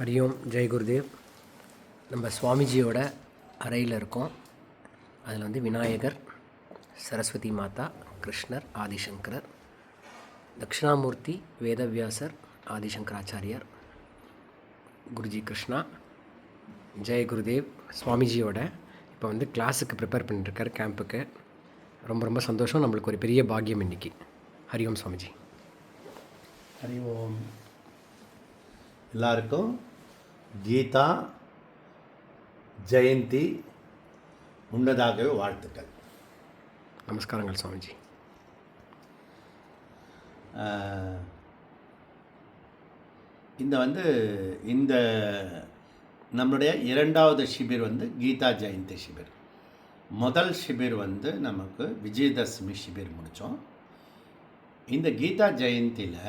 ஹரியோம் ஜெய் குருதேவ். நம்ம சுவாமிஜியோட அறையில் இருக்கோம். அதில் வந்து விநாயகர், சரஸ்வதி மாதா, கிருஷ்ணர், ஆதிசங்கரர், தட்சிணாமூர்த்தி, வேதவியாசர், ஆதிசங்கராச்சாரியார், குருஜி கிருஷ்ணா. ஜெய் குருதேவ். சுவாமிஜியோட இப்போ வந்து கிளாஸுக்கு ப்ரிப்பேர் பண்ணிட்டுருக்கார், கேம்புக்கு. ரொம்ப ரொம்ப சந்தோஷம். நம்மளுக்கு ஒரு பெரிய பாக்கியம் இன்றைக்கி. ஹரியோம் சுவாமிஜி. ஹரி ஓம். எல்லாருக்கும் கீதா ஜெயந்தி முன்னதாகவே வாழ்த்துக்கள். நமஸ்காரங்கள் சுவாமிஜி. இந்த நம்மளுடைய இரண்டாவது ஷிபிர் வந்து கீதா ஜெயந்தி ஷிபிர். முதல் ஷிபிர் வந்து நமக்கு விஜயதசமி ஷிபிர் முடித்தோம். இந்த கீதா ஜெயந்தியில்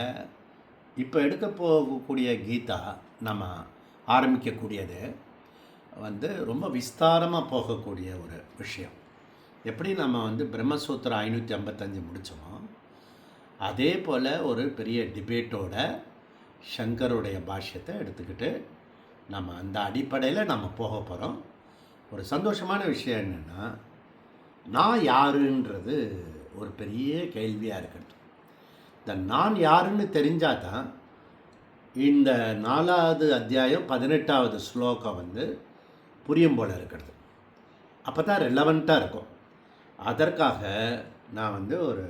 இப்போ எடுக்க போகக்கூடிய கீதா நம்ம ஆரம்பிக்கக்கூடியது வந்து ரொம்ப விஸ்தாரமாக போகக்கூடிய ஒரு விஷயம். எப்படி நம்ம வந்து பிரம்மசூத்திரம் 555 முடித்தோமோ அதே போல் ஒரு பெரிய டிபேட்டோட சங்கருடைய பாஷ்யத்தை எடுத்துக்கிட்டு நம்ம அந்த அடிப்படையில் நம்ம போக போகிறோம். ஒரு சந்தோஷமான விஷயம் என்னென்னா, நான் யாருன்றது ஒரு பெரிய கேள்வியாக இருக்கிறது. இந்த நான் யாருன்னு தெரிஞ்சால் தான் இந்த 4வது அத்தியாயம் 18வது ஸ்லோகம் வந்து புரியும் போல் இருக்கிறது. அப்போ தான் ரெலவெண்ட்டாக இருக்கும். அதற்காக நான் வந்து ஒரு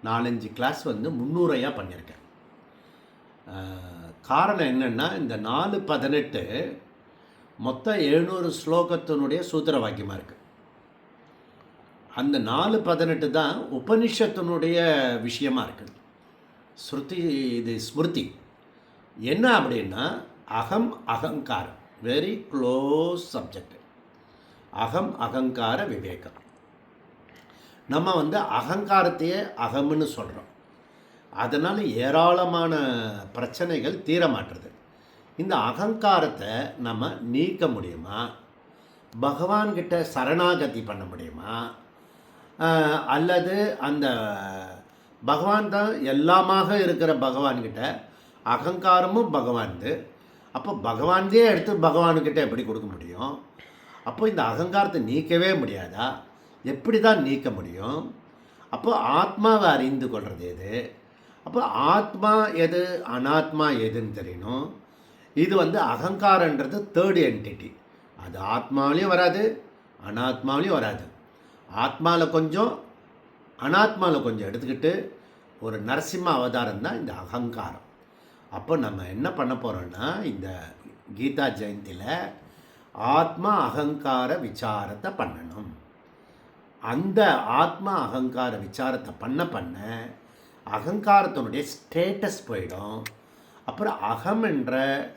4-5 கிளாஸ் வந்து முன்னுரையாக பண்ணியிருக்கேன். காரணம் என்னென்னா, இந்த 4-18 மொத்தம் 700 ஸ்லோகத்தினுடைய சூத்திர வாக்கியமாக இருக்குது. அந்த 4-18 தான் உபனிஷத்தினுடைய விஷயமாக இருக்குது. ஸ்மிருதி என்ன அப்படின்னா, அகம் அகங்காரம், வெரி க்ளோஸ் சப்ஜெக்ட். அகம் அகங்கார விவேகம். நம்ம வந்து அகங்காரத்தையே அகம்னு சொல்கிறோம். அதனால் ஏராளமான பிரச்சனைகள் தீர மாட்டுறது. இந்த அகங்காரத்தை நம்ம நீக்க முடியுமா? பகவான்கிட்ட சரணாகதி பண்ண முடியுமா? அல்லது அந்த பகவான் தான் எல்லாமாக இருக்கிற பகவான்கிட்ட அகங்காரமும் பகவான்து. அப்போ பகவான்தே எடுத்து பகவான்கிட்ட எப்படி கொடுக்க முடியும்? அப்போ இந்த அகங்காரத்தை நீக்கவே முடியாதா? எப்படி தான் நீக்க முடியும்? அப்போ ஆத்மாவை அறிந்து கொள்வது எது? அப்போ ஆத்மா எது, அனாத்மா எதுன்னு தெரியணும். இது வந்து அகங்காரன்றது தேர்ட் என்டிட்டி. அது ஆத்மாவிலையும் வராது, அனாத்மாவிலையும் வராது. ஆத்மாவில் கொஞ்சம், அனாத்மாவில் கொஞ்சம் எடுத்துக்கிட்டு ஒரு நரசிம்ம அவதாரம் தான் இந்த அகங்காரம். அப்போ நம்ம என்ன பண்ண போகிறோன்னா, இந்த கீதா ஜெயந்தியில் ஆத்மா அகங்கார விசாரத்தை பண்ணணும். அந்த ஆத்மா அகங்கார விசாரத்தை பண்ண அகங்காரத்தினுடைய ஸ்டேட்டஸ் போயிடும். அப்புறம் அகம் என்ற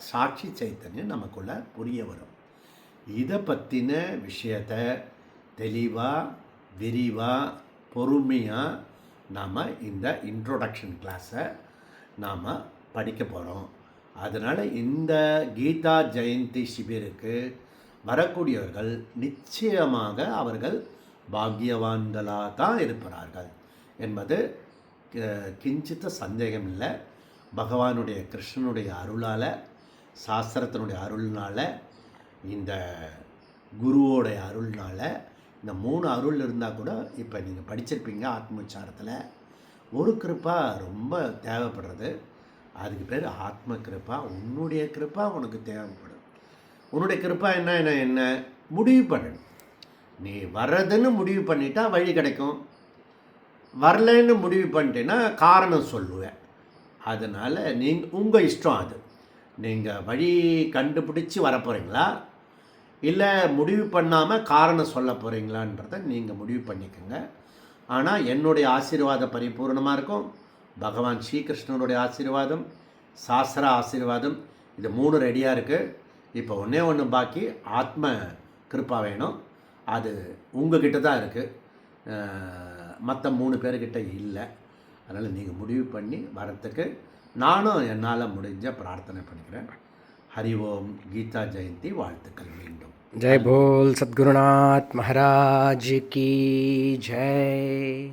சாட்சி சைத்தன்யம் நமக்குள்ளே புரிய வரும். இதை பற்றின விஷயத்தை தெளிவாக விரிவாக பொறுமையாக நாம் இந்த இன்ட்ரோடக்ஷன் கிளாஸை நாம் படிக்க போகிறோம். அதனால் இந்த கீதா ஜெயந்தி சிபிருக்கு வரக்கூடியவர்கள் நிச்சயமாக அவர்கள் பாக்கியவான்களாக தான் இருப்பார்கள் என்பது கிஞ்சித்த சந்தேகம் இல்லை. பகவானுடைய கிருஷ்ணனுடைய அருளால், சாஸ்திரத்தினுடைய அருள்னால், இந்த குருவோடைய அருள்னால், இந்த 3 அருள் இருந்தால் கூட இப்போ நீங்கள் படிச்சிருப்பீங்க. ஆத்ம விசாரத்தில் ஒரு கிருப்பா ரொம்ப தேவைப்படுறது. அதுக்கு பேர் ஆத்ம கிருப்பா. உன்னுடைய கிருப்பா உனக்கு தேவைப்படும். உன்னுடைய கிருப்பா என்ன முடிவு பண்ணணும். நீ வர்றதுன்னு முடிவு பண்ணிட்டா வழி கிடைக்கும். வரலன்னு முடிவு பண்ணிட்டேன்னா காரணம் சொல்லுவேன். அதனால் உங்கள் இஷ்டம். அது நீங்கள் வழி கண்டுபிடிச்சி வரப்போகிறீங்களா, இல்லை முடிவு பண்ணாமல் காரணம் சொல்ல போகிறீங்களான்றதை நீங்கள் முடிவு பண்ணிக்கோங்க. ஆனால் என்னுடைய ஆசீர்வாதம் பரிபூர்ணமாக இருக்கும். பகவான் ஸ்ரீகிருஷ்ணனுடைய ஆசீர்வாதம், சாஸ்திர ஆசீர்வாதம், இது 3 ரெடியாக இருக்குது. இப்போ ஒன்று பாக்கி ஆத்ம கிருப்பா வேணும். அது உங்ககிட்ட தான் இருக்குது, மற்ற 3 பேர்கிட்ட இல்லை. அதனால் நீங்கள் முடிவு பண்ணி வரத்துக்கு நானும் என்னால் முடிஞ்ச பிரார்த்தனை பண்ணிக்கிறேன். ஹரி ஓம். கீதா ஜெயந்தி வாழ்த்துக்கள். மீண்டும் जय बोल सद्गुरुनाथ महाराज की जय.